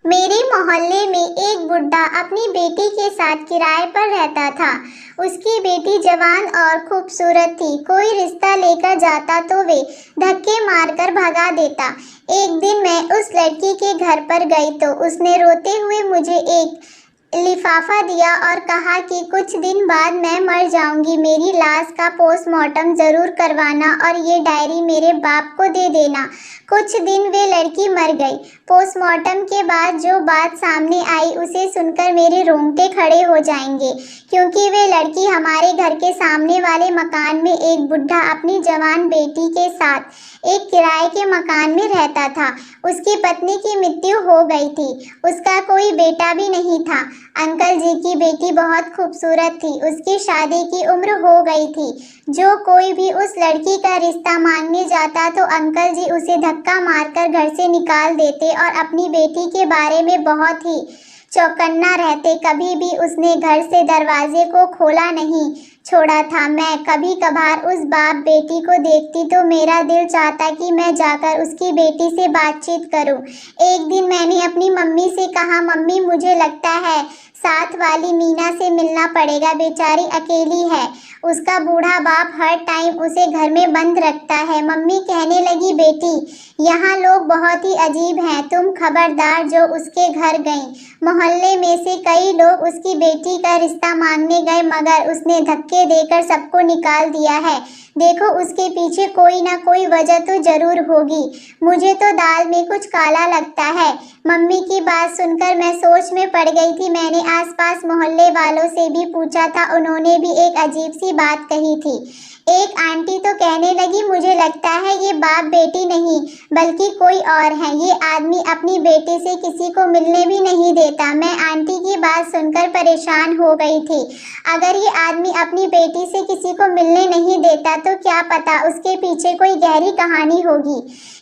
मेरे मोहल्ले में एक बुड्ढा अपनी बेटी के साथ किराए पर रहता था। उसकी बेटी जवान और खूबसूरत थी। कोई रिश्ता लेकर जाता तो वे धक्के मारकर भगा देता। एक दिन मैं उस लड़की के घर पर गई तो उसने रोते हुए मुझे एक लिफाफा दिया और कहा कि कुछ दिन बाद मैं मर जाऊंगी, मेरी लाश का पोस्टमार्टम जरूर करवाना और ये डायरी मेरे बाप को दे देना। कुछ दिन वे लड़की मर गई। पोस्टमार्टम के बाद जो बात सामने आई उसे सुनकर मेरे रोंगटे खड़े हो जाएंगे, क्योंकि वे लड़की हमारे घर के सामने वाले मकान में एक बुढ़ा अपनी जवान बेटी के साथ एक किराए के मकान में रहता था। उसकी पत्नी की मृत्यु हो गई थी। उसका कोई बेटा भी नहीं था। अंकल जी की बेटी बहुत खूबसूरत थी। उसकी शादी की उम्र हो गई थी। जो कोई भी उस लड़की का रिश्ता मांगने जाता तो अंकल जी उसे धक्का मारकर घर से निकाल देते और अपनी बेटी के बारे में बहुत ही चौकन्ना रहते। कभी भी उसने घर से दरवाजे को खोला नहीं छोड़ा था। मैं कभी कभार उस बाप बेटी को देखती तो मेरा दिल चाहता कि मैं जाकर उसकी बेटी से बातचीत करूं। एक दिन मैंने अपनी मम्मी से कहा, मम्मी मुझे लगता है साथ वाली मीना से मिलना पड़ेगा, बेचारी अकेली है। उसका बूढ़ा बाप हर टाइम उसे घर में बंद रखता है। मम्मी कहने लगी, बेटी यहाँ लोग बहुत ही अजीब हैं, तुम खबरदार जो उसके घर गई। मोहल्ले में से कई लोग उसकी बेटी का रिश्ता मांगने गए मगर उसने धक्के देकर सबको निकाल दिया है। देखो उसके पीछे कोई ना कोई वजह तो जरूर होगी। मुझे तो दाल में कुछ काला लगता है। मम्मी की बात सुनकर मैं सोच में पड़ गई थी। मैंने आसपास मोहल्ले वालों से भी पूछा था, उन्होंने भी एक अजीब सी बात कही थी। एक आंटी तो कहने लगी, मुझे लगता है ये बाप बेटी नहीं बल्कि कोई और है। ये आदमी अपनी बेटी से किसी को मिलने भी नहीं देता। मैं आंटी की बात सुनकर परेशान हो गई थी। अगर ये आदमी अपनी बेटी से किसी को मिलने नहीं देता तो क्या पता उसके पीछे कोई गहरी कहानी होगी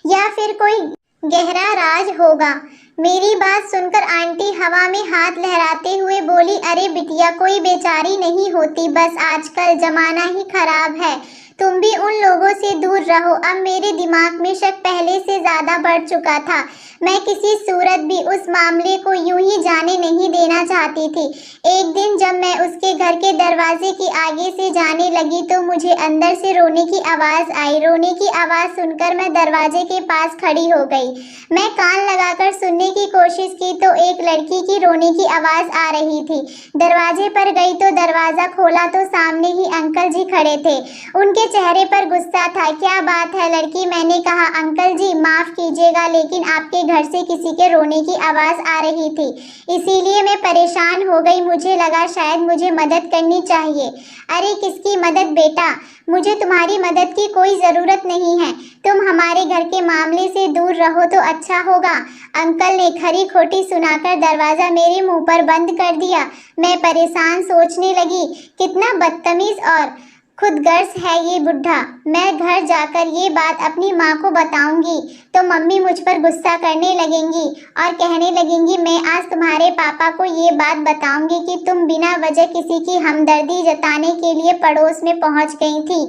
या फिर कोई गहरा राज होगा। मेरी बात सुनकर आंटी हवा में हाथ लहराते हुए बोली, अरे बिटिया कोई बेचारी नहीं होती, बस आजकल जमाना ही खराब है। तुम भी उन लोगों से दूर रहो। अब मेरे दिमाग में शक पहले से ज्यादा बढ़ चुका था। मैं किसी सूरत भी उस मामले को यूं ही जाने नहीं देना चाहती थी। एक दिन जब मैं उसके घर के दरवाजे के आगे से जाने लगी तो मुझे अंदर से रोने की आवाज आई। रोने की आवाज सुनकर मैं दरवाजे के पास खड़ी हो गई। मैं कान लगाकर सुनने की कोशिश की तो एक लड़की की रोने की आवाज आ रही थी। दरवाजे पर गई तो दरवाजा खोला तो सामने ही अंकल जी खड़े थे। उनके चेहरे पर गुस्सा था। क्या बात है लड़की, मैंने कहा। अंकल जी माफ कीजिएगा लेकिन आपके घर से किसी के रोने की आवाज आ रही थी, इसीलिए मैं परेशान हो गई। मुझे लगा शायद मुझे मदद करनी चाहिए। अरे किसकी मदद बेटा, मुझे तुम्हारी मदद की कोई जरूरत नहीं है। तुम हमारे घर के मामले से दूर रहो तो अच्छा होगा। अंकल ने खरी खोटी सुनाकर दरवाजा मेरे मुंह पर बंद कर दिया। मैं परेशान सोचने लगी, कितना बदतमीज और खुदगर्ज है ये बुढ़ा। मैं घर जाकर ये बात अपनी माँ को बताऊंगी तो मम्मी मुझ पर गुस्सा करने लगेंगी और कहने लगेंगी, मैं आज तुम्हारे पापा को ये बात बताऊंगी कि तुम बिना वजह किसी की हमदर्दी जताने के लिए पड़ोस में पहुंच गई थी।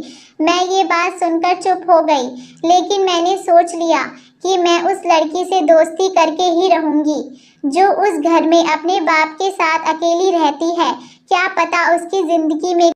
मैं ये बात सुनकर चुप हो गई, लेकिन मैंने सोच लिया कि मैं उस लड़की से दोस्ती करके ही रहूंगी जो उस घर में अपने बाप के साथ अकेली रहती है। क्या पता उसकी जिंदगी में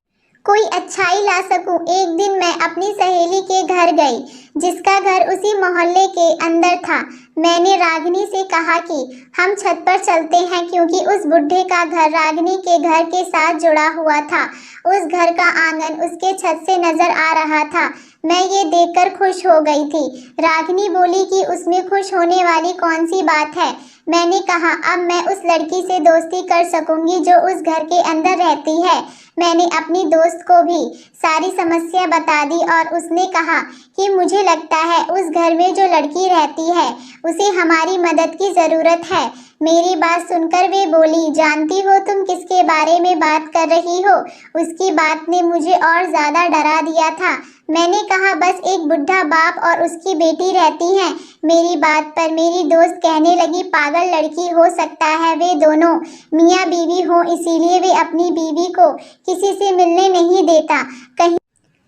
कोई अच्छाई ला सकूं। एक दिन मैं अपनी सहेली के घर गई जिसका घर उसी मोहल्ले के अंदर था। मैंने रागिनी से कहा कि हम छत पर चलते हैं, क्योंकि उस बुढ़े का घर रागिनी के घर के साथ जुड़ा हुआ था। उस घर का आंगन उसके छत से नजर आ रहा था। मैं ये देखकर खुश हो गई थी। रागिनी बोली कि उसमें खुश होने वाली कौन सी बात है। मैंने कहा, अब मैं उस लड़की से दोस्ती कर सकूंगी जो उस घर के अंदर रहती है। मैंने अपनी दोस्त को भी सारी समस्या बता दी और उसने कहा कि मुझे लगता है उस घर में जो लड़की रहती है उसे हमारी मदद की ज़रूरत है। मेरी बात सुनकर वे बोली, जानती हो तुम किसके बारे में बात कर रही हो। उसकी बात ने मुझे और ज़्यादा डरा दिया था। मैंने कहा, बस एक बुढ़ा बाप और उसकी बेटी रहती हैं। मेरी बात पर मेरी दोस्त कहने लगी, पागल लड़की, हो सकता है वे दोनों मियाँ बीवी हों, इसीलिए वे अपनी बीवी को किसी से मिलने नहीं देता। कहीं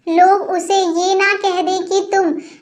लोग उसे ये ना कह दें कि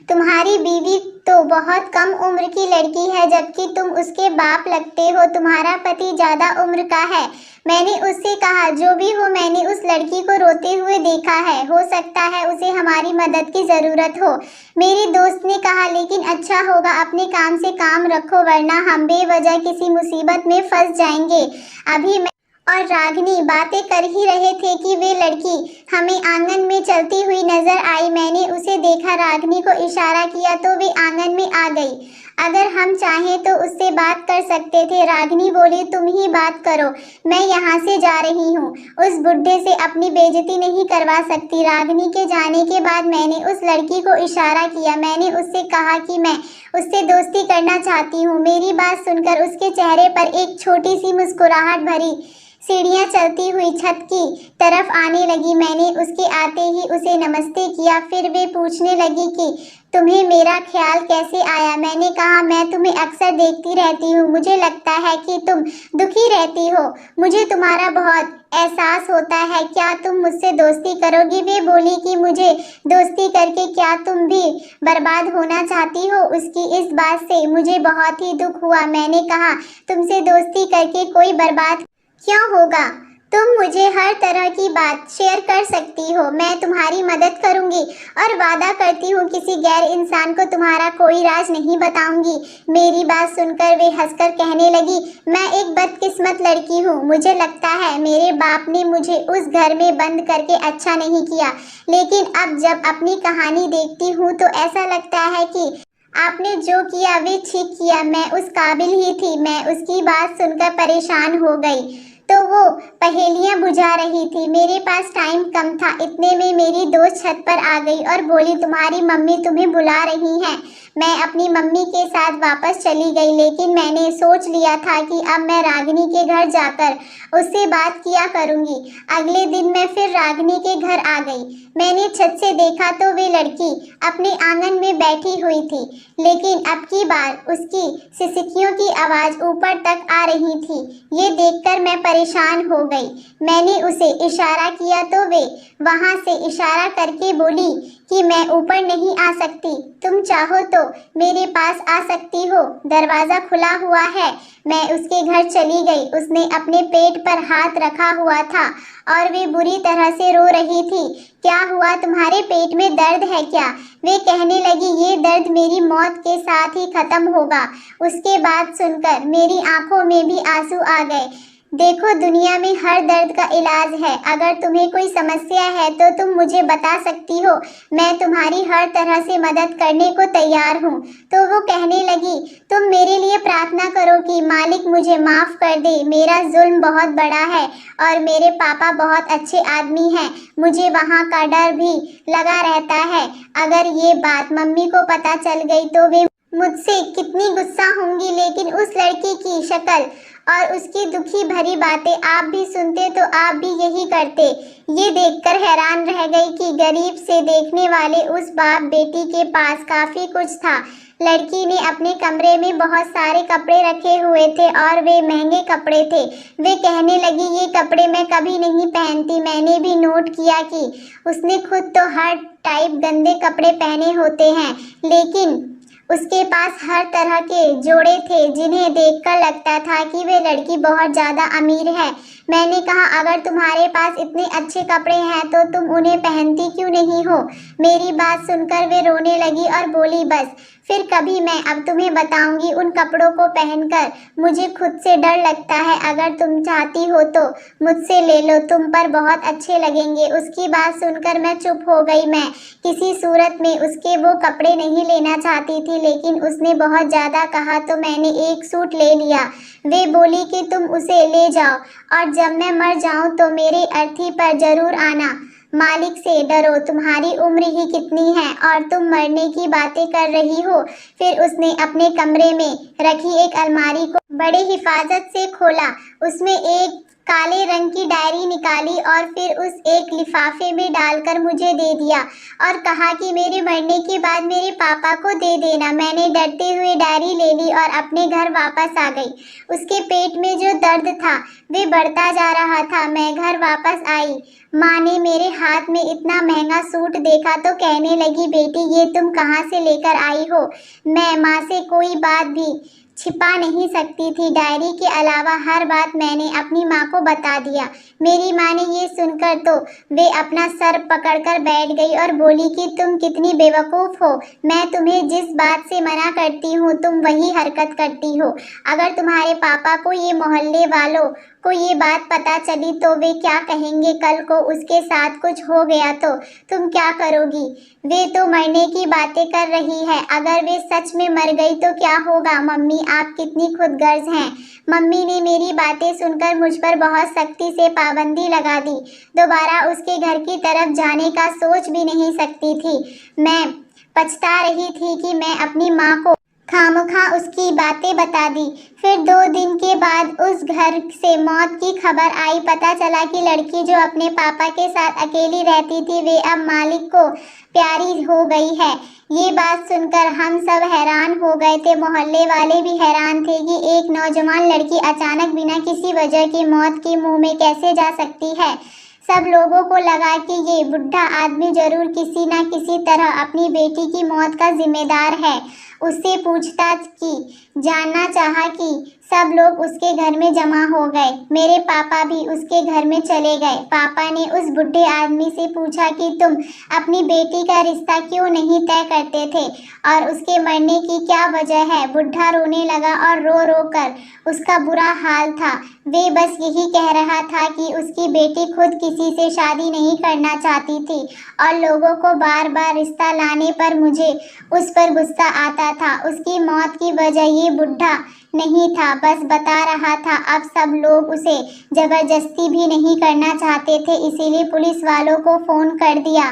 तुम्हारी बीवी तो बहुत कम उम्र की लड़की है जबकि तुम उसके बाप लगते हो, तुम्हारा पति ज्यादा उम्र का है। मैंने उससे कहा जो भी हो, मैंने उस लड़की को रोते हुए देखा है, हो सकता है उसे हमारी मदद की जरूरत हो। मेरी दोस्त ने कहा लेकिन अच्छा होगा अपने काम से काम रखो वरना हम बेवजह किसी मुसीबत में फंस जाएंगे। अभी मैं और रागिनी बातें कर ही रहे थे कि वे लड़की हमें आंगन में चलती हुई नजर आई। मैंने उसे देखा, रागिनी को इशारा किया तो वे आंगन में आ गई। अगर हम चाहें तो उससे बात कर सकते थे। रागिनी बोली तुम ही बात करो, मैं यहाँ से जा रही हूँ, उस बुढ़े से अपनी बेइज्जती नहीं करवा सकती। रागिनी के जाने के बाद मैंने उस लड़की को इशारा किया। मैंने उससे कहा कि मैं उससे दोस्ती करना चाहती हूँ। मेरी बात सुनकर उसके चेहरे पर एक छोटी सी मुस्कुराहट भरी सीढ़ियाँ चलती हुई छत की तरफ आने लगी। मैंने उसके आते ही उसे नमस्ते किया। फिर वे पूछने लगी कि तुम्हें मेरा ख्याल कैसे आया। मैंने कहा मैं तुम्हें अक्सर देखती रहती हूँ, मुझे लगता है कि तुम दुखी रहती हो, मुझे तुम्हारा बहुत एहसास होता है, क्या तुम मुझसे दोस्ती करोगी। वे बोली कि मुझे दोस्ती करके क्या तुम भी बर्बाद होना चाहती हो। उसकी इस बात से मुझे बहुत ही दुख हुआ। मैंने कहा तुमसे दोस्ती करके कोई बर्बाद क्यों होगा, तुम मुझे हर तरह की बात शेयर कर सकती हो, मैं तुम्हारी मदद करूंगी और वादा करती हूँ किसी गैर इंसान को तुम्हारा कोई राज नहीं बताऊंगी। मेरी बात सुनकर वे हंसकर कहने लगी मैं एक बदकिस्मत लड़की हूँ, मुझे लगता है मेरे बाप ने मुझे उस घर में बंद करके अच्छा नहीं किया, लेकिन अब जब अपनी कहानी देखती हूँ तो ऐसा लगता है कि आपने जो किया वे ठीक किया, मैं उस काबिल ही थी। मैं उसकी बात सुनकर परेशान हो गई तो वो पहेलियां बुझा रही थी। मेरे पास टाइम कम था, इतने में मेरी दोस्त छत पर आ गई और बोली तुम्हारी मम्मी तुम्हें बुला रही हैं। मैं अपनी मम्मी के साथ वापस चली गई, लेकिन मैंने सोच लिया था कि अब मैं रागिनी के घर जाकर उससे बात किया करूंगी। अगले दिन मैं फिर रागिनी के घर आ गई। मैंने छत से देखा तो वे लड़की अपने आंगन में बैठी हुई थी, लेकिन अब की बार उसकी सिसकियों की आवाज ऊपर तक आ रही थी। ये देखकर मैं परेशान हो गई। मैंने उसे इशारा किया तो वे वहां से इशारा करके बोली कि मैं ऊपर नहीं आ सकती, तुम चाहो तो मेरे पास आ सकती हो, दरवाजा खुला हुआ है। मैं उसके घर चली गई। उसने अपने पेट पर हाथ रखा हुआ था और वे बुरी तरह से रो रही थी। क्या हुआ, तुम्हारे पेट में दर्द है क्या। वे कहने लगी ये दर्द मेरी मौत के साथ ही खत्म होगा। उसके बाद सुनकर मेरी आंखों में भी आंसू आ गए। देखो दुनिया में हर दर्द का इलाज है, अगर तुम्हें कोई समस्या है तो तुम मुझे बता सकती हो, मैं तुम्हारी हर तरह से मदद करने को तैयार हूँ। तो वो कहने लगी तुम मेरे लिए प्रार्थना करो कि मालिक मुझे माफ कर दे, मेरा जुल्म बहुत बड़ा है और मेरे पापा बहुत अच्छे आदमी हैं, मुझे वहाँ का डर भी लगा रहता है। अगर ये बात मम्मी को पता चल गई तो वे मुझसे कितनी गुस्सा होंगी, लेकिन उस लड़की की शक्ल और उसकी दुखी भरी बातें आप भी सुनते तो आप भी यही करते। ये देखकर हैरान रह गई कि गरीब से देखने वाले उस बाप बेटी के पास काफी कुछ था। लड़की ने अपने कमरे में बहुत सारे कपड़े रखे हुए थे और वे महंगे कपड़े थे। वे कहने लगी ये कपड़े मैं कभी नहीं पहनती। मैंने भी नोट किया कि उसने खुद तो हर टाइप गंदे कपड़े पहने होते हैं, लेकिन उसके पास हर तरह के जोड़े थे जिन्हें देखकर लगता था कि वे लड़की बहुत ज्यादा अमीर है। मैंने कहा अगर तुम्हारे पास इतने अच्छे कपड़े हैं तो तुम उन्हें पहनती क्यों नहीं हो। मेरी बात सुनकर वे रोने लगी और बोली बस फिर कभी मैं अब तुम्हें बताऊंगी, उन कपड़ों को पहनकर मुझे खुद से डर लगता है, अगर तुम चाहती हो तो मुझसे ले लो, तुम पर बहुत अच्छे लगेंगे। उसकी बात सुनकर मैं चुप हो गई। मैं किसी सूरत में उसके वो कपड़े नहीं लेना चाहती थी, लेकिन उसने बहुत ज्यादा कहा तो मैंने एक सूट ले लिया। वे बोली कि तुम उसे ले जाओ और जब मैं मर जाऊं तो मेरे अर्थी पर जरूर आना। मालिक से डरो, तुम्हारी उम्र ही कितनी है और तुम मरने की बातें कर रही हो। फिर उसने अपने कमरे में रखी एक अलमारी को बड़े हिफाजत से खोला। उसमें एक काले रंग की डायरी निकाली और फिर उस एक लिफाफे में डालकर मुझे दे दिया और कहा कि मेरे मरने के बाद मेरे पापा को दे देना। मैंने डरते हुए डायरी ले ली और अपने घर वापस आ गई। उसके पेट में जो दर्द था वे बढ़ता जा रहा था। मैं घर वापस आई। माँ ने मेरे हाथ में इतना महंगा सूट देखा तो कहने लगी, बेटी ये तुम कहाँ से लेकर आई हो? मैं माँ से कोई बात भी छिपा नहीं सकती थी। डायरी के अलावा हर बात मैंने अपनी माँ को बता दिया। मेरी माँ ने ये सुनकर तो वे अपना सर पकड़कर बैठ गई और बोली कि तुम कितनी बेवकूफ़ हो। मैं तुम्हें जिस बात से मना करती हूँ तुम वही हरकत करती हो। अगर तुम्हारे पापा को ये मोहल्ले वालों को ये बात पता चली तो वे क्या कहेंगे? कल को उसके साथ कुछ हो गया तो तुम क्या करोगी? वे तो मरने की बातें कर रही है। अगर वे सच में मर गई तो क्या होगा? मम्मी आप कितनी खुदगर्ज हैं। मम्मी ने मेरी बातें सुनकर मुझ पर बहुत सख्ती से पाबंदी लगा दी। दोबारा उसके घर की तरफ जाने का सोच भी नहीं सकती थी। मैं पछता रही थी कि मैं अपनी माँ को खामखा उसकी बातें बता दी। फिर 2 दिन के बाद उस घर से मौत की खबर आई। पता चला कि लड़की जो अपने पापा के साथ अकेली रहती थी वे अब मालिक को प्यारी हो गई है। ये बात सुनकर हम सब हैरान हो गए थे। मोहल्ले वाले भी हैरान थे कि एक नौजवान लड़की अचानक बिना किसी वजह की मौत के मुंह में कैसे जा सकती है। सब लोगों को लगा कि ये बुढ़ा आदमी जरूर किसी न किसी तरह अपनी बेटी की मौत का जिम्मेदार है। उससे पूछताछ की। जानना चाहा कि सब लोग उसके घर में जमा हो गए। मेरे पापा भी उसके घर में चले गए। पापा ने उस बुढ़े आदमी से पूछा कि तुम अपनी बेटी का रिश्ता क्यों नहीं तय करते थे और उसके मरने की क्या वजह है? बुढ़ा रोने लगा और रो रो कर उसका बुरा हाल था। वे बस यही कह रहा था कि उसकी बेटी खुद किसी से शादी नहीं करना चाहती थी और लोगों को बार बार रिश्ता लाने पर मुझे उस पर गुस्सा आता था। उसकी मौत की वजह ये बुढ़ा नहीं था, बस बता रहा था। अब सब लोग उसे जबरदस्ती भी नहीं करना चाहते थे, इसीलिए पुलिस वालों को फोन कर दिया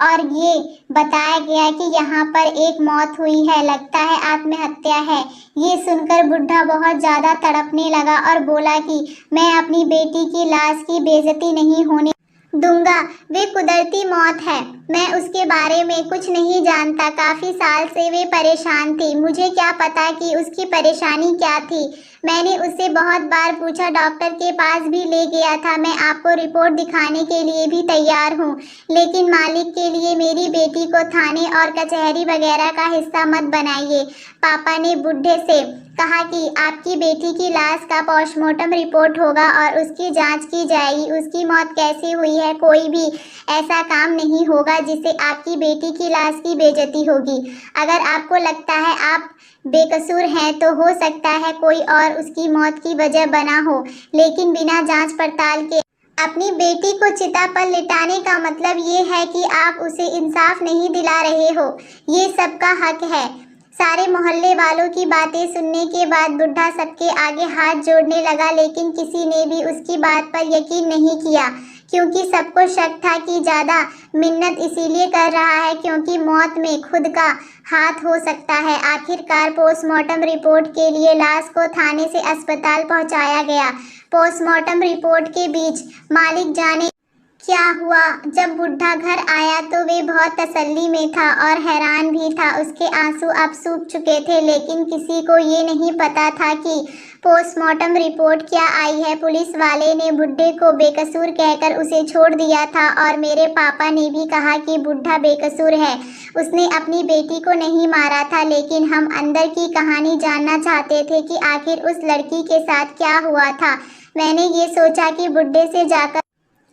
और ये बताया गया कि यहाँ पर एक मौत हुई है, लगता है आत्महत्या है। ये सुनकर बुढ़ा बहुत ज़्यादा तड़पने लगा और बोला कि मैं अपनी बेटी की लाश की बेइज्जती नहीं होने दूंगा। वे कुदरती मौत है। मैं उसके बारे में कुछ नहीं जानता। काफ़ी साल से वे परेशान थी। मुझे क्या पता कि उसकी परेशानी क्या थी। मैंने उससे बहुत बार पूछा, डॉक्टर के पास भी ले गया था। मैं आपको रिपोर्ट दिखाने के लिए भी तैयार हूँ, लेकिन मालिक के लिए मेरी बेटी को थाने और कचहरी वगैरह का हिस्सा मत बनाइए। पापा ने बुढ़े से कहा कि आपकी बेटी की लाश का पोस्टमार्टम रिपोर्ट होगा और उसकी जांच की जाएगी। उसकी मौत कैसे हुई है, कोई भी ऐसा काम नहीं होगा जिससे आपकी बेटी की लाश की बेइज्जती होगी। अगर आपको लगता है आप बेकसूर हैं तो हो सकता है कोई और उसकी मौत की वजह बना हो, लेकिन बिना जांच पड़ताल के अपनी बेटी को चिता पर लिटाने का मतलब ये है कि आप उसे इंसाफ नहीं दिला रहे हो। ये सबका हक है। सारे मोहल्ले वालों की बातें सुनने के बाद बुढ़ा सबके आगे हाथ जोड़ने लगा, लेकिन किसी ने भी उसकी बात पर यकीन नहीं किया क्योंकि सबको शक था कि ज़्यादा मिन्नत इसीलिए कर रहा है क्योंकि मौत में खुद का हाथ हो सकता है। आखिरकार पोस्टमार्टम रिपोर्ट के लिए लाश को थाने से अस्पताल पहुंचाया गया। पोस्टमार्टम रिपोर्ट के बीच मालिक जाने क्या हुआ। जब बुढ़ा घर आया तो वे बहुत तसल्ली में था और हैरान भी था। उसके आंसू अब सूख चुके थे, लेकिन किसी को ये नहीं पता था कि पोस्टमार्टम रिपोर्ट क्या आई है। पुलिस वाले ने बुढ़े को बेकसूर कहकर उसे छोड़ दिया था और मेरे पापा ने भी कहा कि बुढ़ा बेकसूर है, उसने अपनी बेटी को नहीं मारा था। लेकिन हम अंदर की कहानी जानना चाहते थे कि आखिर उस लड़की के साथ क्या हुआ था। मैंने ये सोचा कि बुढ़े से जाकर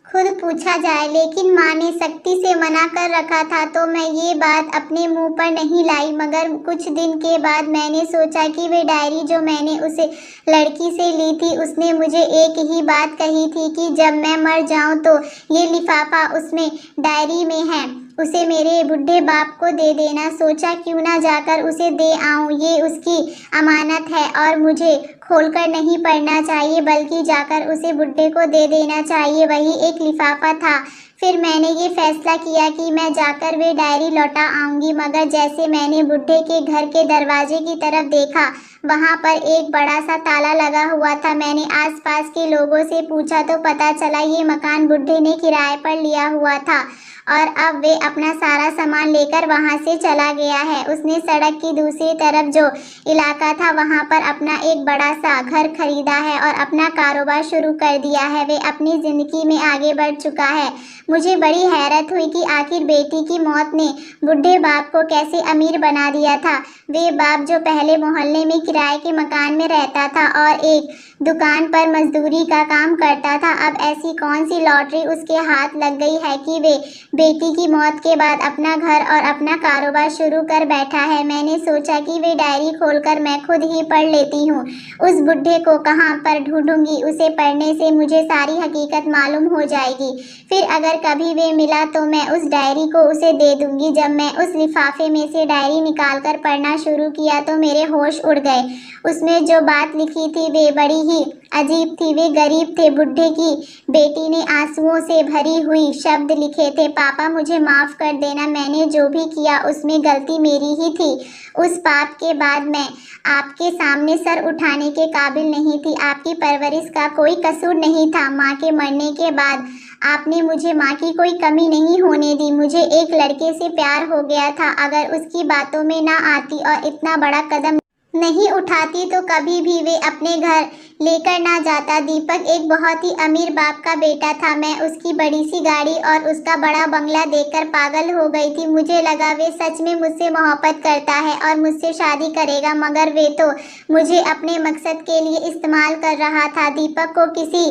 खुद पूछा जाए, लेकिन माँ ने सख्ती से मना कर रखा था तो मैं ये बात अपने मुंह पर नहीं लाई। मगर कुछ दिन के बाद मैंने सोचा कि वे डायरी जो मैंने उसे लड़की से ली थी उसने मुझे एक ही बात कही थी कि जब मैं मर जाऊं तो ये लिफाफा उसमें डायरी में है, उसे मेरे बुढ़े बाप को दे देना। सोचा क्यों ना जाकर उसे दे आऊं, ये उसकी अमानत है और मुझे खोलकर नहीं पढ़ना चाहिए बल्कि जाकर उसे बुढ़े को दे देना चाहिए। वही एक लिफाफा था। फिर मैंने ये फैसला किया कि मैं जाकर वे डायरी लौटा आऊंगी। मगर जैसे मैंने बुढ़े के घर के दरवाजे की तरफ देखा वहाँ पर एक बड़ा सा ताला लगा हुआ था। मैंने आसपास के लोगों से पूछा तो पता चला ये मकान बुड्ढे ने किराए पर लिया हुआ था और अब वे अपना सारा सामान लेकर वहां से चला गया है। उसने सड़क की दूसरी तरफ जो इलाका था वहां पर अपना एक बड़ा सा घर खरीदा है और अपना कारोबार शुरू कर दिया है। वे अपनी जिंदगी में आगे बढ़ चुका है। मुझे बड़ी हैरत हुई कि आखिर बेटी की मौत ने बुढ़े बाप को कैसे अमीर बना दिया था। वे बाप जो पहले मोहल्ले में किराए के मकान में रहता था और एक दुकान पर मजदूरी का काम करता था, अब ऐसी कौन सी लॉटरी उसके हाथ लग गई है कि वे बेटी की मौत के बाद अपना घर और अपना कारोबार शुरू कर बैठा है। मैंने सोचा कि वे डायरी खोलकर मैं खुद ही पढ़ लेती हूँ। उस बुढ़े को कहाँ पर ढूंढूंगी, उसे पढ़ने से मुझे सारी हकीकत मालूम हो जाएगी। फिर अगर कभी वे मिला तो मैं उस डायरी को उसे दे दूंगी। जब मैं उस लिफाफे में से डायरी निकालकर पढ़ना शुरू किया तो मेरे होश उड़ गए। उसमें जो बात लिखी थी वे बड़ी ही अजीब थी। वे गरीब थे। बुढ़े की बेटी ने आंसुओं से भरी हुई शब्द लिखे थे, पापा मुझे माफ कर देना, मैंने जो भी किया उसमें गलती मेरी ही थी। उस पाप के बाद मैं आपके सामने सर उठाने के काबिल नहीं थी। आपकी परवरिश का कोई कसूर नहीं था। माँ के मरने के बाद आपने मुझे माँ की कोई कमी नहीं होने दी। मुझे एक लड़के से प्यार हो गया था। अगर उसकी बातों में ना आती और इतना बड़ा कदम नहीं उठाती तो कभी भी वे अपने घर लेकर ना जाता। दीपक एक बहुत ही अमीर बाप का बेटा था। मैं उसकी बड़ी सी गाड़ी और उसका बड़ा बंगला देखकर पागल हो गई थी। मुझे लगा वे सच में मुझसे मोहब्बत करता है और मुझसे शादी करेगा, मगर वे तो मुझे अपने मकसद के लिए इस्तेमाल कर रहा था। दीपक को किसी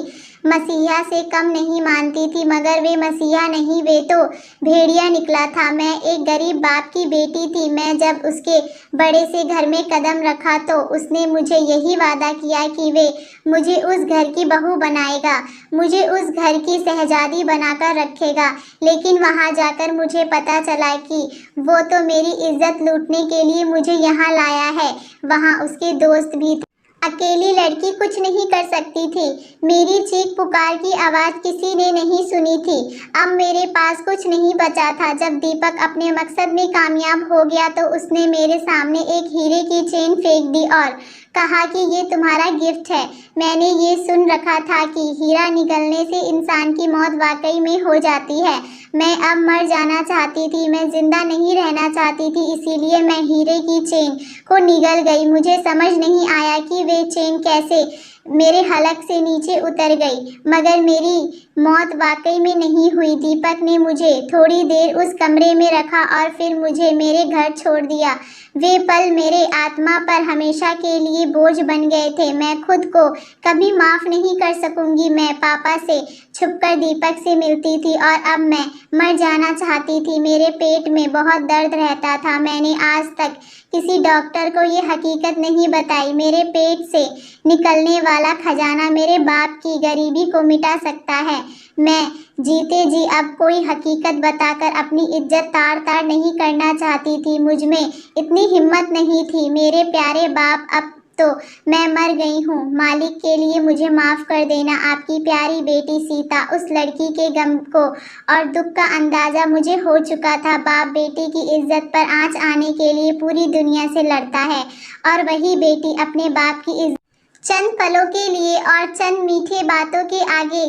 मसीहा से कम नहीं मानती थी, मगर वे मसीहा नहीं, वे तो भेड़िया निकला था। मैं एक गरीब बाप की बेटी थी। मैं जब उसके बड़े से घर में कदम रखा तो उसने मुझे यही वादा किया कि वे मुझे उस घर की बहू बनाएगा, मुझे उस घर की शहजादी बनाकर रखेगा। लेकिन वहां जाकर मुझे पता चला कि वो तो मेरी इज्जत लूटने के लिए मुझे यहाँ लाया है। वहाँ उसके दोस्त भी थे। अकेली लड़की कुछ नहीं कर सकती थी। मेरी चीख पुकार की आवाज़ किसी ने नहीं सुनी थी। अब मेरे पास कुछ नहीं बचा था। जब दीपक अपने मकसद में कामयाब हो गया तो उसने मेरे सामने एक हीरे की चेन फेंक दी और कहा कि ये तुम्हारा गिफ्ट है। मैंने ये सुन रखा था कि हीरा निगलने से इंसान की मौत वाकई में हो जाती है। मैं अब मर जाना चाहती थी, मैं जिंदा नहीं रहना चाहती थी, इसीलिए मैं हीरे की चेन को निगल गई। मुझे समझ नहीं आया कि वे चेन कैसे मेरे हलक से नीचे उतर गई, मगर मेरी मौत वाकई में नहीं हुई। दीपक ने मुझे थोड़ी देर उस कमरे में रखा और फिर मुझे मेरे घर छोड़ दिया। वे पल मेरे आत्मा पर हमेशा के लिए बोझ बन गए थे। मैं खुद को कभी माफ नहीं कर सकूंगी। मैं पापा से छुपकर दीपक से मिलती थी और अब मैं मर जाना चाहती थी। मेरे पेट में बहुत दर्द रहता था। मैंने आज तक किसी डॉक्टर को ये हकीकत नहीं बताई। मेरे पेट से निकलने वाला खजाना मेरे बाप की गरीबी को मिटा सकता है। मैं जीते जी अब कोई हकीकत बताकर अपनी इज्जत तार तार नहीं करना चाहती थी। मुझ में इतनी हिम्मत नहीं थी। मेरे प्यारे बाप, अब तो मैं मर गई हूँ। मालिक के लिए मुझे माफ़ कर देना। आपकी प्यारी बेटी सीता। उस लड़की के गम को और दुख का अंदाज़ा मुझे हो चुका था। बाप बेटी की इज्जत पर आँच आने के लिए पूरी दुनिया से लड़ता है और वही बेटी अपने बाप की इज्जत चंद पलों के लिए और चंद मीठे बातों के आगे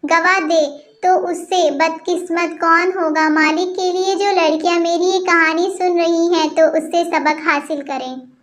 गवा दे तो उससे बदकिस्मत कौन होगा। मालिक के लिए जो लड़कियां मेरी ये कहानी सुन रही हैं तो उससे सबक हासिल करें।